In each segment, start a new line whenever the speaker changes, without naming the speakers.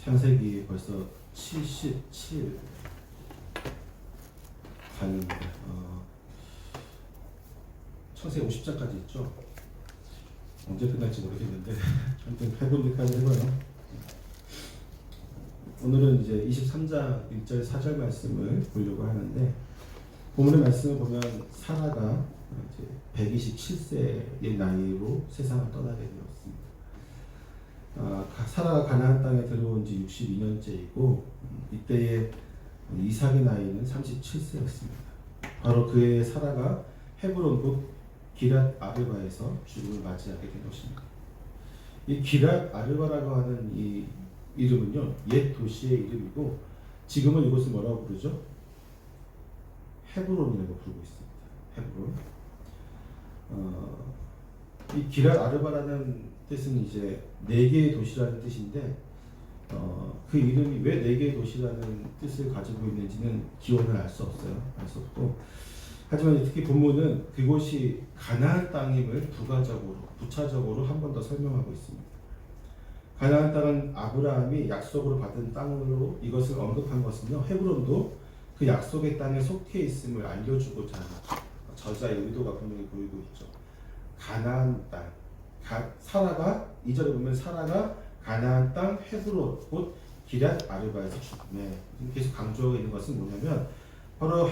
창세기 벌써 77 강입니다. 창세기 50장까지 있죠. 언제 끝날지 모르겠는데 아무튼 8분기까지 해봐요. 오늘은 이제 23장 1절 4절 말씀을 보려고 하는데, 본문의 말씀을 보면 사라가 이제 127세의 나이로 세상을 떠나게 되었습니다. 사라가 가나안 땅에 들어온 지 62년째이고 이때의 이삭의 나이는 37세였습니다. 바로 그의 사라가 헤브론 곧 기랏 아르바에서 죽음을 맞이하게 된 것입니다. 이 기랏 아르바라고 하는 이 이름은요, 옛 도시의 이름이고 지금은 이곳을 뭐라고 부르죠? 헤브론이라고 부르고 있습니다. 헤브론. 이 기랏 아르바라는 뜻은 이제 네 개의 도시라는 뜻인데, 그 이름이 왜 네 개의 도시라는 뜻을 가지고 있는지는 기원을 알 수 없어요. 알 수 없고, 하지만 특히 본문은 그곳이 가나안 땅임을 부차적으로 한 번 더 설명하고 있습니다. 가나안 땅은 아브라함이 약속으로 받은 땅으로 이것을 언급한 것은요, 헤브론도 그 약속의 땅에 속해 있음을 알려주고자 하는 저자의 의도가 분명히 보이고 있죠. 가나안 땅, 사라가 2절에 보면 사라가 가나안 땅 헤브론 곧 기랏 아르바에서 죽음에, 계속 강조하고 있는 것은 뭐냐면 바로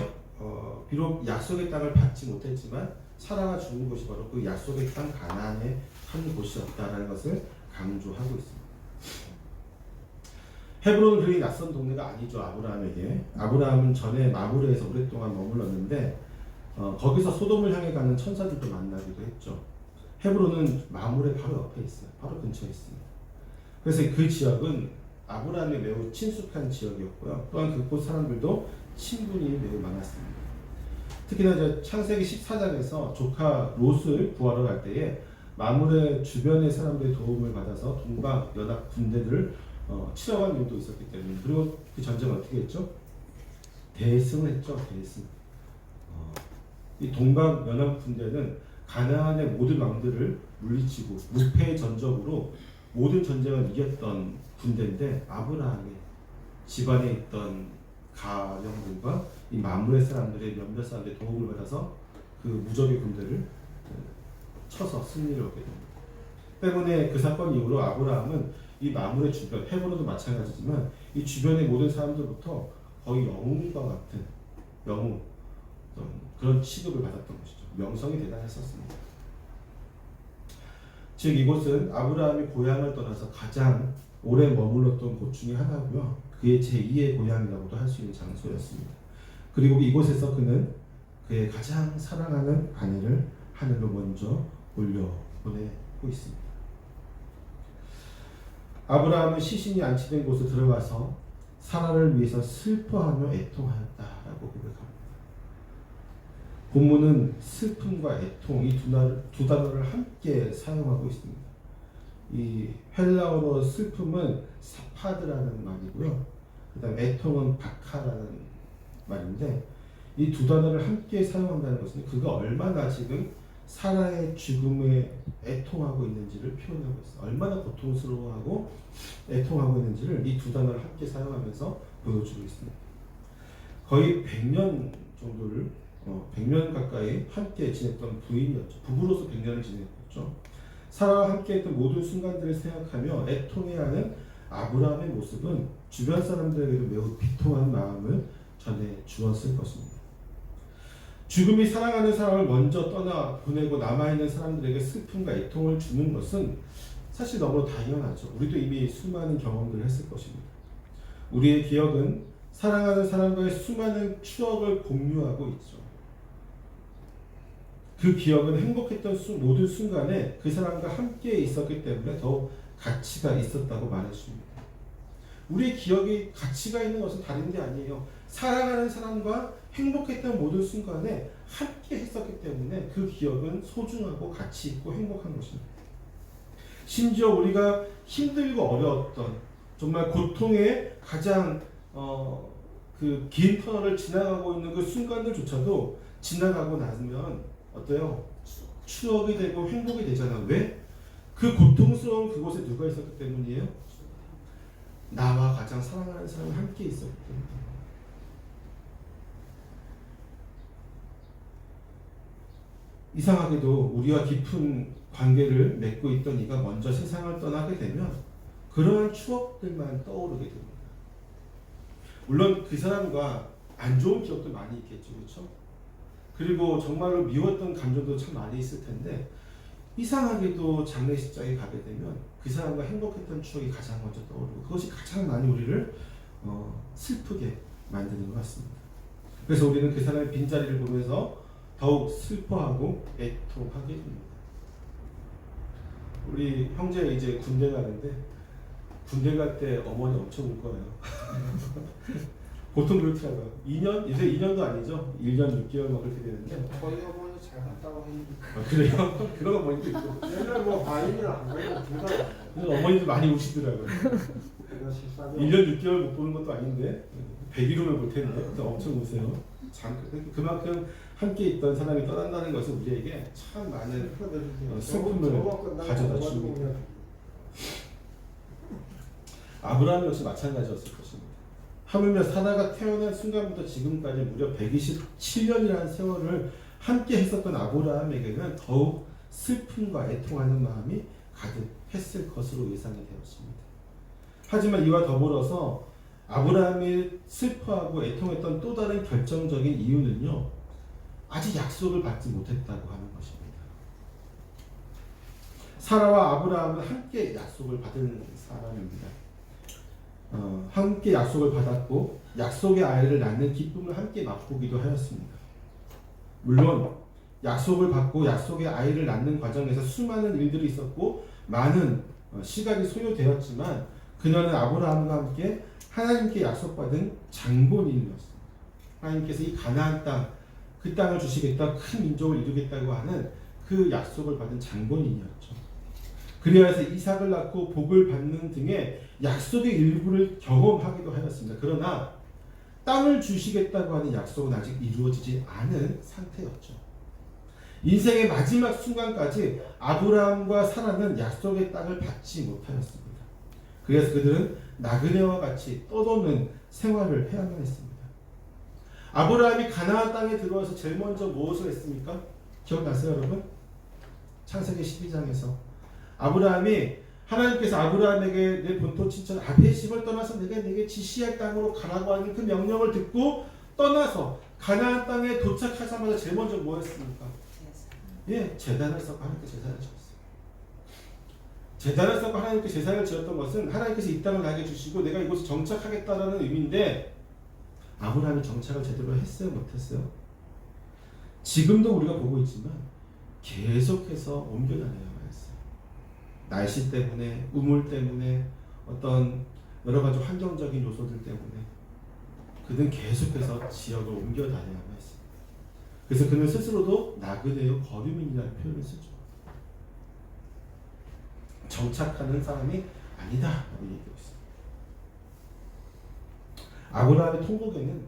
비록 약속의 땅을 받지 못했지만 사라가 죽은 곳이 바로 그 약속의 땅 가나안의 한 곳이었다라는 것을 강조하고 있습니다. 헤브론은 그리 낯선 동네가 아니죠. 아브라함에게. 아브라함은 전에 마므르에서 오랫동안 머물렀는데 거기서 소돔을 향해 가는 천사들도 만나기도 했죠. 헤브론은 마므르의 바로 옆에 있어요. 바로 근처에 있습니다. 그래서 그 지역은 아브라함이 매우 친숙한 지역이었고요. 또한 그곳 사람들도 친분이 매우 많았습니다. 특히나 이제 창세기 14장에서 조카 롯을 구하러 갈 때에 마므르의 주변의 사람들의 도움을 받아서 동방 연합 군대를 치러간 일도 있었기 때문에, 그리고 그 전쟁은 어떻게 했죠? 대승을 했죠. 대승. 이 동방 연합 군대는 가나안의 모든 왕들을 물리치고 무패 전적으로 모든 전쟁을 이겼던 군대인데, 아브라함의 집안에 있던 가령들과 이 마므르의 사람들의 몇몇 사람들의 도움을 받아서 그 무적의 군대를 쳐서 승리를 얻게 됩니다. 때문에 그 사건 이후로 아브라함은 이 마므르의 주변, 헤브론도 마찬가지지만 이 주변의 모든 사람들부터 거의 영웅과 같은 영웅, 그런 취급을 받았던 것이죠. 명성이 대단했었습니다. 즉 이곳은 아브라함이 고향을 떠나서 가장 오래 머물렀던 곳 중에 하나고요. 그의 제2의 고향이라고도 할 수 있는 장소였습니다. 그리고 이곳에서 그는 그의 가장 사랑하는 아내를 하늘로 먼저 올려보내고 있습니다. 아브라함은 시신이 안치된 곳에 들어가서 사라를 위해서 슬퍼하며 애통하였다라고 고백합니다. 본문은 슬픔과 애통, 이 두 단어를 함께 사용하고 있습니다. 이 헬라어로 슬픔은 사파드라는 말이고요. 그 다음 애통은 바카라는 말인데, 이 두 단어를 함께 사용한다는 것은 그가 얼마나 지금 사라의 죽음에 애통하고 있는지를 표현하고 있어요. 얼마나 고통스러워하고 애통하고 있는지를 이 두 단어를 함께 사용하면서 보여주고 있습니다. 거의 100년 정도를 100년 가까이 함께 지냈던 부인이었죠. 부부로서 100년을 지냈죠. 사라와 함께 했던 모든 순간들을 생각하며 애통해야 하는 아브라함의 모습은 주변 사람들에게도 매우 비통한 마음을 전해 주었을 것입니다. 죽음이 사랑하는 사람을 먼저 떠나 보내고 남아있는 사람들에게 슬픔과 애통을 주는 것은 사실 너무 당연하죠. 우리도 이미 수많은 경험들을 했을 것입니다. 우리의 기억은 사랑하는 사람과의 수많은 추억을 공유하고 있죠. 그 기억은 행복했던 모든 순간에 그 사람과 함께 있었기 때문에 더욱 가치가 있었다고 말해줍니다. 우리의 기억이 가치가 있는 것은 다른 게 아니에요. 사랑하는 사람과 행복했던 모든 순간에 함께 했었기 때문에 그 기억은 소중하고 가치 있고 행복한 것입니다. 심지어 우리가 힘들고 어려웠던 정말 고통의 가장 그 긴 터널을 지나가고 있는 그 순간들조차도 지나가고 나면 어때요? 추억이 되고 행복이 되잖아. 왜? 그 고통스러운 그곳에 누가 있었기 때문이에요? 나와 가장 사랑하는 사람이 함께 있었기 때문에. 이상하게도 우리와 깊은 관계를 맺고 있던 이가 먼저 세상을 떠나게 되면 그러한 추억들만 떠오르게 됩니다. 물론 그 사람과 안 좋은 기억도 많이 있겠죠, 그렇죠? 그리고 정말로 미웠던 감정도 참 많이 있을 텐데 이상하게도 장례식장에 가게 되면 그 사람과 행복했던 추억이 가장 먼저 떠오르고 그것이 가장 많이 우리를 슬프게 만드는 것 같습니다. 그래서 우리는 그 사람의 빈자리를 보면서 더욱 슬퍼하고 애통하게 됩니다. 우리 형제 이제 군대 가는데 군대 갈 때 어머니 엄청 울 거예요. 보통 그렇더라고요. 2년? 이제 2년도 아니죠. 1년 6개월 막 그렇게 되는데
저희 어머니 잘 갔다고 했는데.
그래요? 그런 어머니도 있고
옛날 뭐 바인이랑 안 가고 둘다
어머니도 많이 우시더라고요. 1년 6개월 못 보는 것도 아닌데 100일이면 볼 텐데 엄청 우세요. 그만큼 함께 있던 사람이 떠난다는 것은 우리에게 참 많은 슬픔을 가져다 줍니다. 아브라함 역시 마찬가지였을 것입니다. 하물며 사라가 태어난 순간부터 지금까지 무려 127년이라는 세월을 함께 했었던 아브라함에게는 더욱 슬픔과 애통하는 마음이 가득했을 것으로 예상이 되었습니다. 하지만 이와 더불어서 아브라함이 슬퍼하고 애통했던 또 다른 결정적인 이유는요, 아직 약속을 받지 못했다고 하는 것입니다. 사라와 아브라함은 함께 약속을 받은 사람입니다. 함께 약속을 받았고 약속의 아이를 낳는 기쁨을 함께 맛보기도 하였습니다. 물론 약속을 받고 약속의 아이를 낳는 과정에서 수많은 일들이 있었고 많은 시간이 소요되었지만 그녀는 아브라함과 함께 하나님께 약속받은 장본인이었습니다. 하나님께서 이 가나안 땅, 그 땅을 주시겠다, 큰 민족을 이루겠다고 하는 그 약속을 받은 장본인이었죠. 그리하여서 이삭을 낳고 복을 받는 등의 약속의 일부를 경험하기도 하였습니다. 그러나 땅을 주시겠다고 하는 약속은 아직 이루어지지 않은 상태였죠. 인생의 마지막 순간까지 아브라함과 사라는 약속의 땅을 받지 못하였습니다. 그래서 그들은 나그네와 같이 떠도는 생활을 해야만 했습니다. 아브라함이 가나안 땅에 들어와서 제일 먼저 무엇을 했습니까? 기억나세요, 여러분? 창세기 12장에서 아브라함이 하나님께서 아브라함에게 내 본토 친척 아비의 집을 떠나서 내게 지시할 땅으로 가라고 하는 그 명령을 듣고 떠나서 가나안 땅에 도착하자마자 제일 먼저 뭐 했습니까? 예, 제단을 쌓고 하나님께 제사를 지었어요. 제단을 쌓고 하나님께 제사를 지었던 것은 하나님께서 이 땅을 나에게 주시고 내가 이곳에 정착하겠다라는 의미인데 아브라함이 정착을 제대로 했어요, 못했어요? 지금도 우리가 보고 있지만 계속해서 옮겨다녀야만 했어요. 날씨 때문에, 우물 때문에, 어떤 여러 가지 환경적인 요소들 때문에 그는 계속해서 지역을 옮겨다녀야만 했어요. 그래서 그는 스스로도 나그네요 거류민이라는 표현을 쓰죠. 정착하는 사람이 아니다 라고 얘기하고 있어요. 아브라함의 통곡에는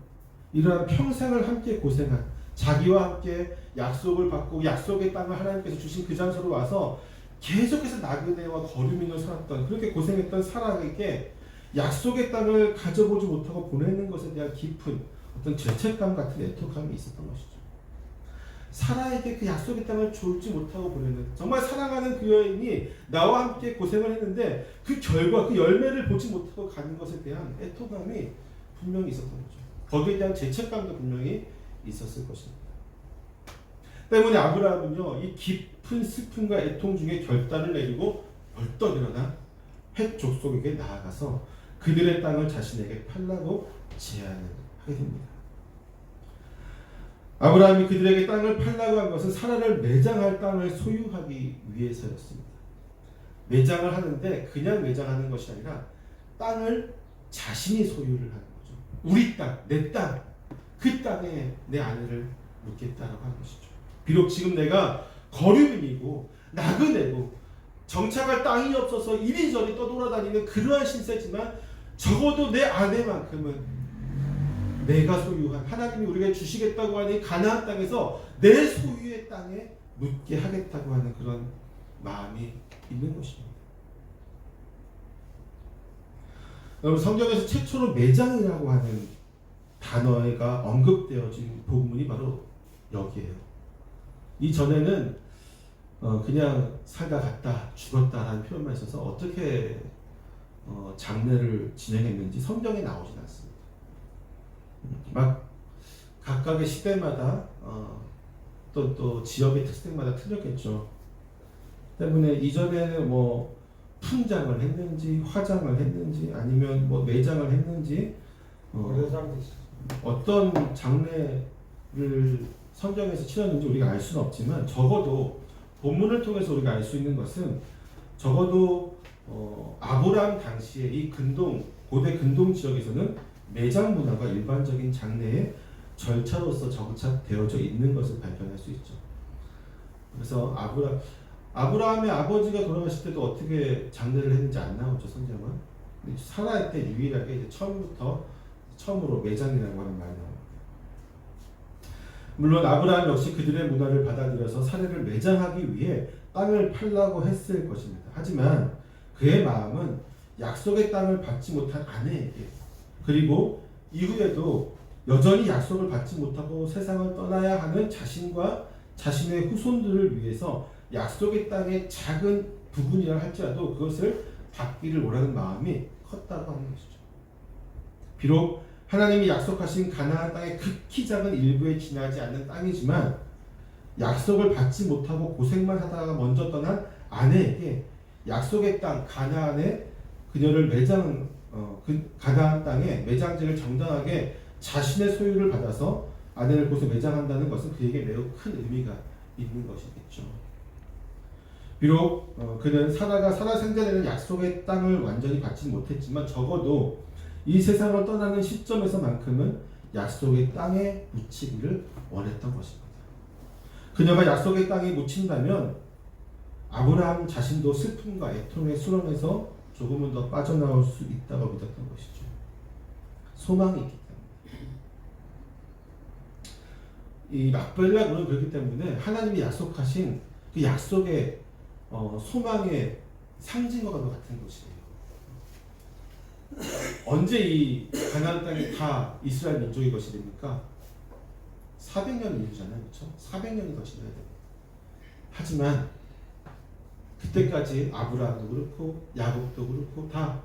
이러한 평생을 함께 고생한 자기와 함께 약속을 받고 약속의 땅을 하나님께서 주신 그 장소로 와서 계속해서 나그네와 거류민으로 살았던 그렇게 고생했던 사라에게 약속의 땅을 가져보지 못하고 보내는 것에 대한 깊은 어떤 죄책감 같은 애통감이 있었던 것이죠. 사라에게 그 약속의 땅을 줬지 못하고 보내는 정말 사랑하는 그 여인이 나와 함께 고생을 했는데 그 결과 그 열매를 보지 못하고 가는 것에 대한 애통감이 분명히 있었던 거죠. 거기에 대한 죄책감도 분명히 있었을 것입니다. 때문에 아브라함은요 이 깊은 슬픔과 애통 중에 결단을 내리고 벌떡 일어나 헷 족속에게 나아가서 그들의 땅을 자신에게 팔라고 제안을 하게 됩니다. 아브라함이 그들에게 땅을 팔라고 한 것은 사라를 매장할 땅을 소유하기 위해서였습니다. 매장을 하는데 그냥 매장하는 것이 아니라 땅을 자신이 소유를 하는 거죠. 우리 땅, 내 땅, 그 땅에 내 아내를 묻겠다라고 하는 것이죠. 비록 지금 내가 거류민이고 나그네고 정착할 땅이 없어서 이리저리 떠돌아다니는 그러한 신세지만 적어도 내 아내만큼은 내가 소유한 하나님이 우리에게 주시겠다고 하는 가나안 땅에서 내 소유의 땅에 묻게 하겠다고 하는 그런 마음이 있는 것입니다. 여러분 성경에서 최초로 매장이라고 하는 단어가 언급되어진 본문이 바로 여기에요. 이전에는 그냥 살다 갔다 죽었다라는 표현만 있어서 어떻게 장례를 진행했는지 성경에 나오진 않습니다. 막 각각의 시대마다 또 지역의 특색마다 틀렸겠죠. 때문에 이전에는 뭐 풍장을 했는지 화장을 했는지 아니면 뭐 매장을 했는지
그런 사람도 있어.
어떤 장례를 성경에서 치렀는지 우리가 알 수는 없지만 적어도 본문을 통해서 우리가 알 수 있는 것은 적어도 아브라함 당시에 이 고대 근동 지역에서는 매장 문화가 일반적인 장례의 절차로서 정착되어져 있는 것을 발견할 수 있죠. 그래서 아브라함의 아버지가 돌아가실 때도 어떻게 장례를 했는지 안 나오죠, 성경은. 살아갈 때 유일하게 이제 처음으로 매장이라고 하는 말이 나옵니다. 물론 아브라함 역시 그들의 문화를 받아들여서 사례를 매장하기 위해 땅을 팔라고 했을 것입니다. 하지만 그의 마음은 약속의 땅을 받지 못한 아내에게 그리고 이후에도 여전히 약속을 받지 못하고 세상을 떠나야 하는 자신과 자신의 후손들을 위해서 약속의 땅의 작은 부분이라 할지라도 그것을 받기를 원하는 마음이 컸다고 하는 것이죠. 비록 하나님이 약속하신 가나안 땅의 극히 작은 일부에 지나지 않는 땅이지만 약속을 받지 못하고 고생만 하다가 먼저 떠난 아내에게 약속의 땅 가나안에 그녀를 가나안 땅에 매장지를 정당하게 자신의 소유를 받아서 아내를 곳에 매장한다는 것은 그에게 매우 큰 의미가 있는 것이겠죠. 비록 그는 살아 생전에는 약속의 땅을 완전히 받지 못했지만 적어도 이 세상을 떠나는 시점에서만큼은 약속의 땅에 묻히기를 원했던 것입니다. 그녀가 약속의 땅에 묻힌다면 아브라함 자신도 슬픔과 애통의 수렁에서 조금은 더 빠져나올 수 있다고 믿었던 것이죠. 소망이 있기 때문에. 이 막벨라군은 그렇기 때문에 하나님이 약속하신 그 약속의 소망의 상징과 같은 것이에요. 언제 이 가나안 땅이 다 이스라엘 민족의 것이 됩니까? 400년 이후잖아요, 그렇죠? 400년이 더 지나야 됩니다. 하지만 그때까지 아브라함도 그렇고 야곱도 그렇고 다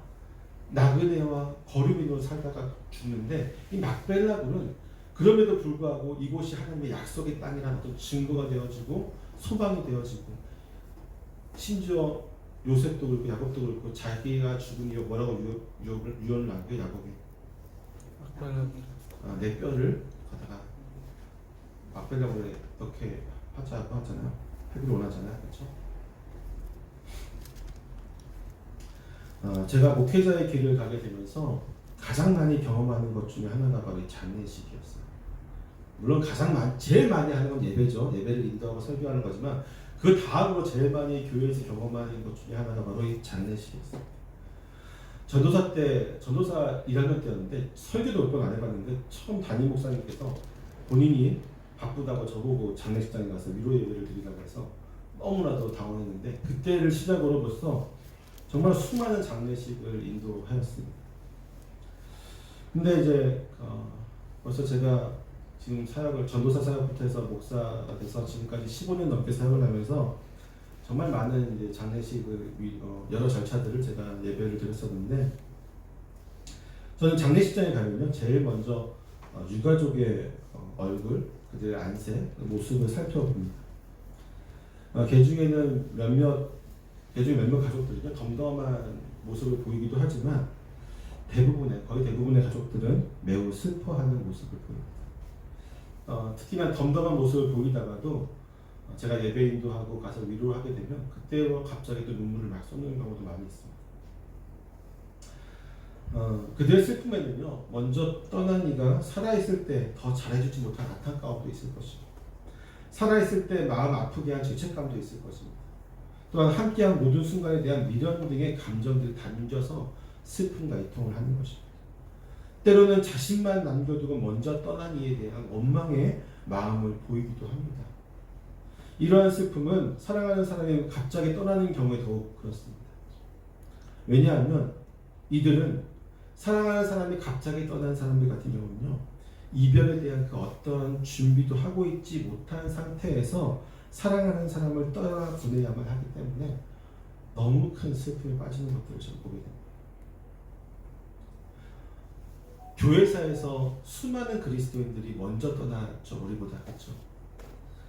나그네와 거류민으로 살다가 죽는데 이 막벨라군은 그럼에도 불구하고 이곳이 하나님의 약속의 땅이라는 어떤 증거가 되어지고 소망이 되어지고 심지어 요셉도 그렇고 야곱도 그렇고 자기가 죽은 이유 뭐라고 유언을 남겨 야곱이 내 뼈를 거다가 막벨라군에 이렇게 하자고 하잖아요. 하기를 원하잖아요, 그렇죠? 제가 목회자의 길을 가게 되면서 가장 많이 경험하는 것 중에 하나가 바로 이 장례식이었어요. 물론 제일 많이 하는 건 예배죠. 예배를 인도하고 설교하는 거지만 그 다음으로 제일 많이 교회에서 경험하는 것 중에 하나가 바로 이 장례식이었어요. 전도사 1학년 때였는데 설교도 몇 번 안 해봤는데 처음 담임 목사님께서 본인이 바쁘다고 저보고 장례식장에 가서 위로 예배를 드리라고 해서 너무나도 당황했는데 그때를 시작으로부터 정말 수많은 장례식을 인도하였습니다. 근데 이제 벌써 제가 지금 전도사 사역부터 해서 목사가 돼서 지금까지 15년 넘게 사역을 하면서 정말 많은 이제 장례식을 여러 절차들을 제가 예배를 드렸었는데 저는 장례식장에 가면요 제일 먼저 유가족의 얼굴, 그들의 안색, 모습을 살펴봅니다. 그 중에는 몇몇 가족들은요 덤덤한 모습을 보이기도 하지만 거의 대부분의 가족들은 매우 슬퍼하는 모습을 보입니다. 특히나 덤덤한 모습을 보이다가도 제가 예배 인도하고 가서 위로를 하게 되면 그때 갑자기 또 눈물을 막 쏟는 경우도 많이 있습니다. 그들의 슬픔에는요 먼저 떠난 이가 살아있을 때 더 잘해주지 못한 안타까움도 있을 것이고 살아있을 때 마음 아프게 한 죄책감도 있을 것입니다. 또한 함께한 모든 순간에 대한 미련 등의 감정들이 담겨서 슬픔과 애통을 하는 것입니다. 때로는 자신만 남겨두고 먼저 떠난 이에 대한 원망의 마음을 보이기도 합니다. 이러한 슬픔은 사랑하는 사람이 갑자기 떠나는 경우에 더욱 그렇습니다. 왜냐하면 이들은 사랑하는 사람이 갑자기 떠난 사람들 같은 경우는요, 이별에 대한 그 어떤 준비도 하고 있지 못한 상태에서 사랑하는 사람을 떠나보내야만 하기 때문에 너무 큰 슬픔에 빠지는 것들을 좀 보게 됩니다. 교회사에서 수많은 그리스도인들이 먼저 떠났죠. 우리보다. 그렇죠.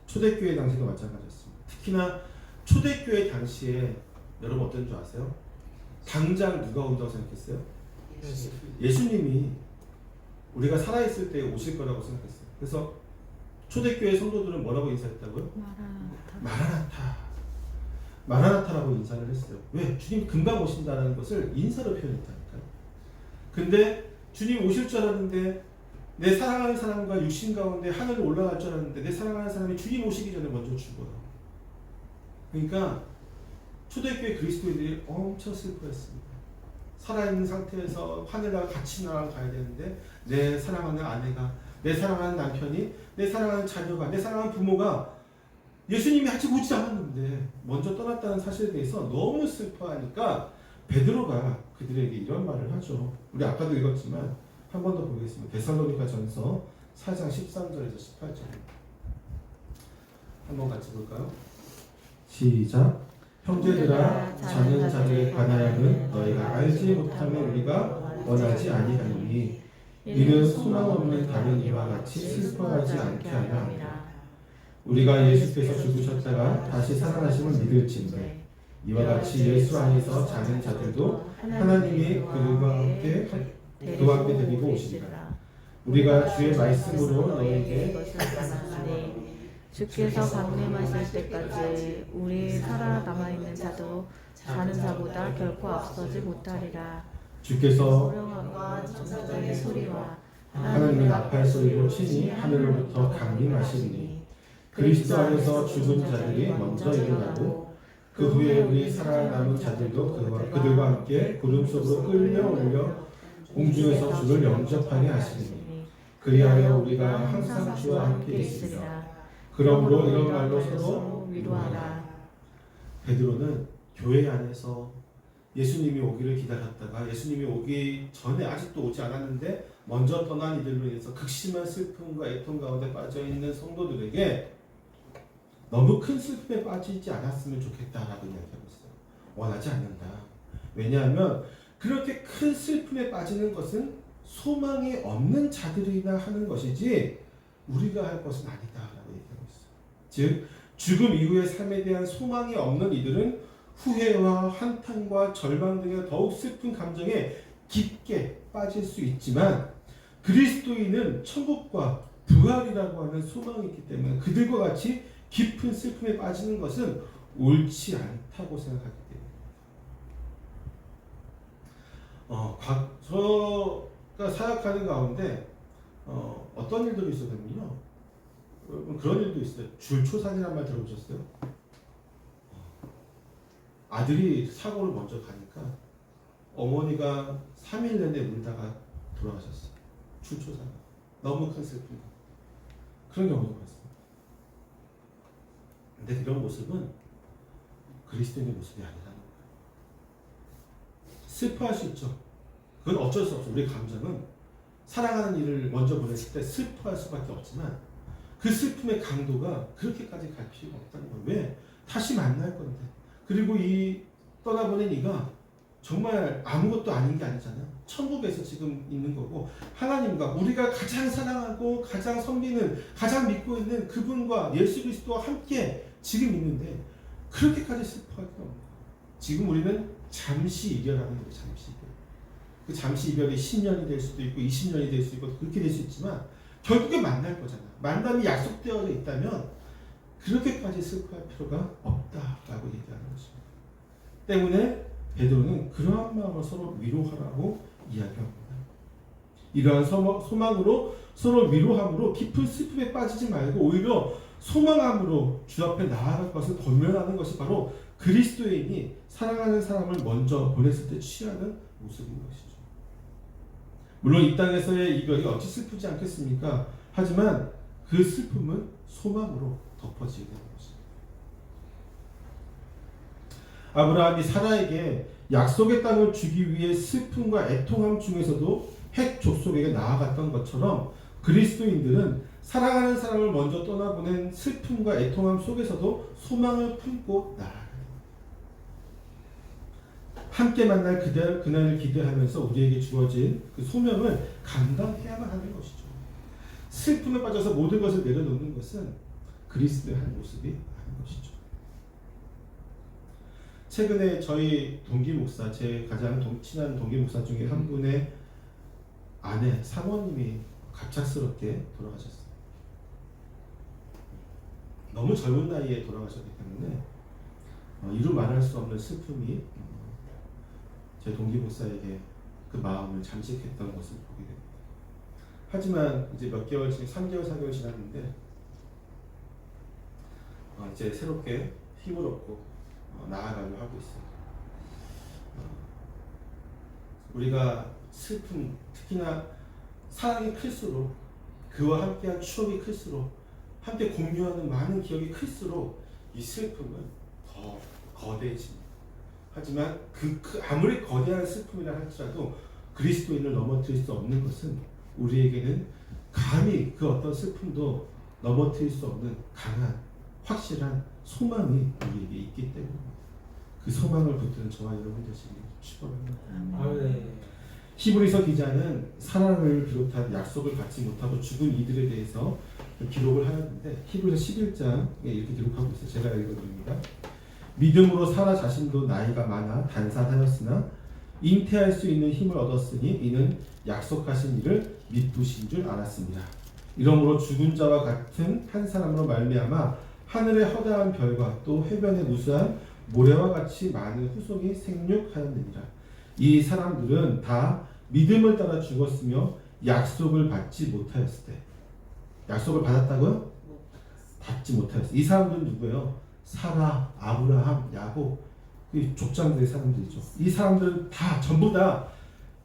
초대교회 당시도 마찬가지였습니다. 특히나 초대교회 당시에 여러분 어떤 줄 아세요? 당장 누가 온다고 생각했어요? 예수님이 우리가 살아있을 때 오실 거라고 생각했어요. 그래서 초대교회 성도들은 뭐라고 인사했다고요? 마라나타. 마라나타라고 인사를 했어요. 왜? 주님 금방 오신다는 것을 인사로 표현했다니까요. 근데 주님 오실 줄 알았는데 내 사랑하는 사람과 육신 가운데 하늘로 올라갈 줄 알았는데 내 사랑하는 사람이 주님 오시기 전에 먼저 죽어요. 그러니까 초대교회 그리스도인들이 엄청 슬퍼했습니다. 살아있는 상태에서 하늘나라 같이 날아가야 되는데 내 사랑하는 아내가, 내 사랑하는 남편이, 내 사랑하는 자녀가, 내 사랑하는 부모가 예수님이 아직 오지 않았는데 먼저 떠났다는 사실에 대해서 너무 슬퍼하니까 베드로가 그들에게 이런 말을 하죠. 우리 아까도 읽었지만 한 번 더 보겠습니다. 데살로니가 전서 4장 13절에서 18절입니다. 한번 같이 볼까요? 시작. 형제들아, 자는 자들의 관하여는 너희가 알지 못하면 우리가 원하지 아니하노니 이는 소망 없는 다른 이와 같이 슬퍼하지 않게 하려 합니다. 우리가 예수께서 죽으셨다가 다시 살아나심을 믿을진대 이와 같이 예수 안에서 자는 자들도 하나님이 그와 함께 데리고 오시리라. 우리가 주의 말씀으로 너희에게
주께서 강림하실 때까지 우리 살아남아있는 자도 자는 자보다 결코 앞서지 못하리라.
주께서
소령과 전투의 소리와
하나님의 나팔 소리로 친히 하늘로부터 강림하시니 그리스도 안에서 죽은 자들이 먼저 일어나고 그 후에 우리 살아남은 자들도 그들과 함께 구름 속으로 끌려올려 공중에서 주를 영접하게 하시니 그리하여 우리가 항상 주와 함께 있으리라. 그러므로 이런 말로 서로 위로하라. 베드로는 교회 안에서 예수님이 오기를 기다렸다가 예수님이 오기 전에 아직도 오지 않았는데 먼저 떠난 이들로 인해서 극심한 슬픔과 애통 가운데 빠져있는 성도들에게 너무 큰 슬픔에 빠지지 않았으면 좋겠다라고 이야기하고 있어요. 원하지 않는다. 왜냐하면 그렇게 큰 슬픔에 빠지는 것은 소망이 없는 자들이나 하는 것이지 우리가 할 것은 아니다라고 얘기하고 있어요. 즉 죽음 이후의 삶에 대한 소망이 없는 이들은 후회와 한탄과 절망 등의 더욱 슬픈 감정에 깊게 빠질 수 있지만 그리스도인은 천국과 부활이라고 하는 소망이 있기 때문에 그들과 같이 깊은 슬픔에 빠지는 것은 옳지 않다고 생각하기 때문에 저가 사역하는 가운데 어떤 일들이 있었냐면요. 여러분 그런 일도 있어요. 줄초산이라는 말 들어보셨어요? 아들이 사고를 먼저 가니까 어머니가 3일 내내 울다가 돌아가셨어요. 줄초산. 너무 큰 슬픔. 그런 경우도 봤습니다. 근데 그런 모습은 그리스도인의 모습이 아니라는 거예요. 슬퍼할 수 있죠. 그건 어쩔 수 없어. 우리 감정은 사랑하는 이를 먼저 보냈을 때 슬퍼할 수밖에 없지만 그 슬픔의 강도가 그렇게까지 갈 필요가 없다는 거예요. 왜? 다시 만날 건데. 그리고 이 떠나보낸 이가 정말 아무것도 아닌 게 아니잖아요. 천국에서 지금 있는 거고 하나님과 우리가 가장 사랑하고 가장 섬기는 가장 믿고 있는 그분과 예수 그리스도와 함께 지금 있는데 그렇게까지 슬퍼할 필요 없는 거예요. 지금 우리는 잠시 이별하는 거예요. 잠시 이별. 그 잠시 이별이 10년이 될 수도 있고 20년이 될 수 있고 그렇게 될 수 있지만 결국에 만날 거잖아. 만남이 약속되어져 있다면 그렇게까지 슬퍼할 필요가 없다라고 얘기하는 것입니다. 때문에 베드로는 그러한 마음으로 서로 위로하라고 이야기합니다. 이러한 소망으로 서로 위로함으로 깊은 슬픔에 빠지지 말고 오히려 소망함으로 주 앞에 나아갈 것을 권면하는 것이 바로 그리스도인이 사랑하는 사람을 먼저 보냈을 때 취하는 모습인 것이죠. 물론 이 땅에서의 이별이 어찌 슬프지 않겠습니까? 하지만 그 슬픔은 소망으로 덮어지게 되는 것입니다. 아브라함이 사라에게 약속의 땅을 주기 위해 슬픔과 애통함 중에서도 핵 족속에게 나아갔던 것처럼 그리스도인들은 사랑하는 사람을 먼저 떠나보낸 슬픔과 애통함 속에서도 소망을 품고 나아가요. 함께 만날 그날을 기대하면서 우리에게 주어진 그 소명을 감당해야만 하는 것이죠. 슬픔에 빠져서 모든 것을 내려놓는 것은 그리스도의 한 모습이 아닌 것이죠. 최근에 저희 동기 목사, 제 가장 친한 동기 목사 중에 한 분의 아내 사모님이 갑작스럽게 돌아가셨어요. 너무 젊은 나이에 돌아가셨기 때문에 이루 말할 수 없는 슬픔이 제 동기 목사에게 그 마음을 잠식했던 것을 보게 됩니다. 하지만 이제 몇 개월, 3개월, 4개월 지났는데 이제 새롭게 힘을 얻고 나아가려 하고 있어요. 우리가 슬픔, 특히나 사랑이 클수록 그와 함께한 추억이 클수록 함께 공유하는 많은 기억이 클수록 이 슬픔은 더 거대해집니다. 하지만 아무리 거대한 슬픔이라 할지라도 그리스도인을 넘어뜨릴 수 없는 것은 우리에게는 감히 그 어떤 슬픔도 넘어뜨릴 수 없는 강한 확실한 소망이 우리에게 있기 때문입니다. 그 소망을 붙드는 저와 여러분 되시길 축원합니다. 히브리서 기자는 사랑을 비롯한 약속을 받지 못하고 죽은 이들에 대해서 기록을 하였는데 히브리서 11장에 이렇게 기록하고 있어요. 제가 읽어드립니다. 믿음으로 사라 자신도 나이가 많아 단산하였으나 잉태할 수 있는 힘을 얻었으니 이는 약속하신 이를 믿으신 줄 알았습니다. 이러므로 죽은 자와 같은 한 사람으로 말미암아 하늘의 허다한 별과 또 해변의 무수한 모래와 같이 많은 후손이 생육하였느니라. 이 사람들은 다 믿음을 따라 죽었으며 약속을 받지 못하였을 때, 약속을 받았다고요? 받지 못하였어요. 이 사람들은 누구예요? 사라, 아브라함, 야곱, 이 족장들의 사람들이죠. 이 사람들은 다 전부 다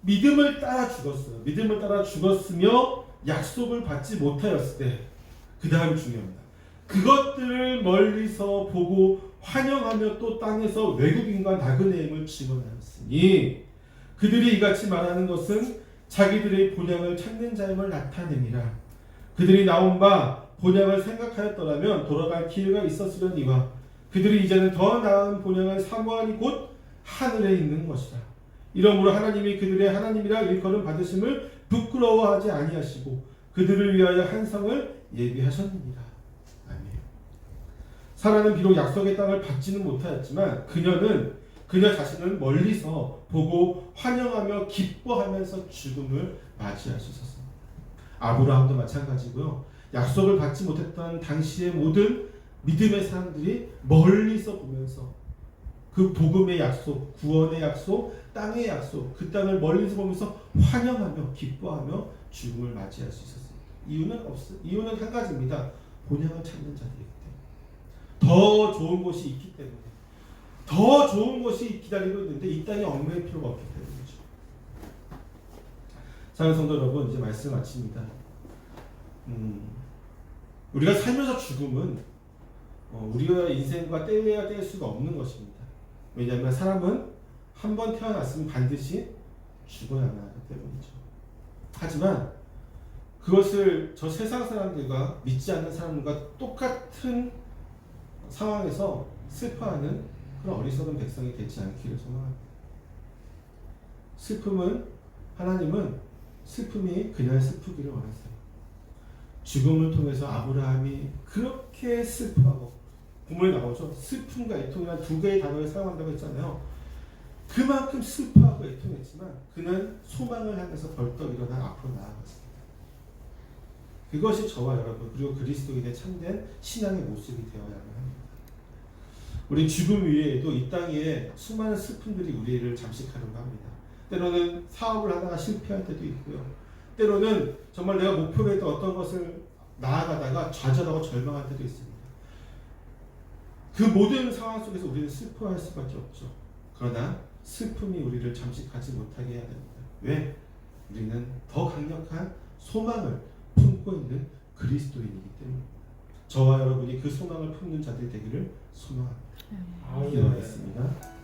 믿음을 따라 죽었어요. 믿음을 따라 죽었으며 약속을 받지 못하였을 때, 그 다음이 중요합니다. 그것들을 멀리서 보고 환영하며 또 땅에서 외국인과 나그네임을 증언하였으니 그들이 이같이 말하는 것은 자기들의 본향을 찾는 자임을 나타냅니다. 그들이 나온 바 본향을 생각하였더라면 돌아갈 기회가 있었으려니와 그들이 이제는 더 나은 본향을 사모하니 곧 하늘에 있는 것이다. 이러므로 하나님이 그들의 하나님이라 일컬음 받으심을 부끄러워하지 아니하시고 그들을 위하여 한 성을 예비하셨느니라. 아멘. 사라는 비록 약속의 땅을 받지는 못하였지만 그녀 자신을 멀리서 보고 환영하며 기뻐하면서 죽음을 맞이할 수 있었습니다. 아브라함도 마찬가지고요. 약속을 받지 못했던 당시의 모든 믿음의 사람들이 멀리서 보면서 그 복음의 약속, 구원의 약속, 땅의 약속, 그 땅을 멀리서 보면서 환영하며 기뻐하며 죽음을 맞이할 수 있었습니다. 이유는 한 가지입니다. 본향을 찾는 자들이기 때문에. 더 좋은 곳이 있기 때문에. 더 좋은 곳이 기다리고 있는데 이 땅에 얽매일 필요가 없기 때문이죠. 사랑하는 성도 여러분, 이제 말씀 마칩니다. 우리가 살면서 죽음은 우리가 인생과 떼야 뗄 수가 없는 것입니다. 왜냐하면 사람은 한 번 태어났으면 반드시 죽어야만 하기 때문이죠. 하지만 그것을 저 세상 사람들과 믿지 않는 사람들과 똑같은 상황에서 슬퍼하는 그런 어리석은 백성이 되지 않기를 소망합니다. 하나님은 슬픔이 그냥 슬프기를 원하세요. 죽음을 통해서 아브라함이 그렇게 슬퍼하고, 본문에 나오죠. 슬픔과 애통이라는 두 개의 단어를 사용한다고 했잖아요. 그만큼 슬퍼하고 애통했지만 그는 소망을 향해서 벌떡 일어나 앞으로 나아갔습니다. 그것이 저와 여러분 그리고 그리스도인의 참된 신앙의 모습이 되어야만 합니다. 우리 죽음 위에도 이 땅에 수많은 슬픔들이 우리를 잠식하려고 합니다. 때로는 사업을 하다가 실패할 때도 있고요. 때로는 정말 내가 목표로 했던 어떤 것을 나아가다가 좌절하고 절망할 때도 있습니다. 그 모든 상황 속에서 우리는 슬퍼할 수밖에 없죠. 그러나 슬픔이 우리를 잠식하지 못하게 해야 됩니다. 왜? 우리는 더 강력한 소망을 품고 있는 그리스도인이기 때문입니다. 저와 여러분이 그 소망을 품는 자들이 되기를 소망합니다. 기도하겠습니다.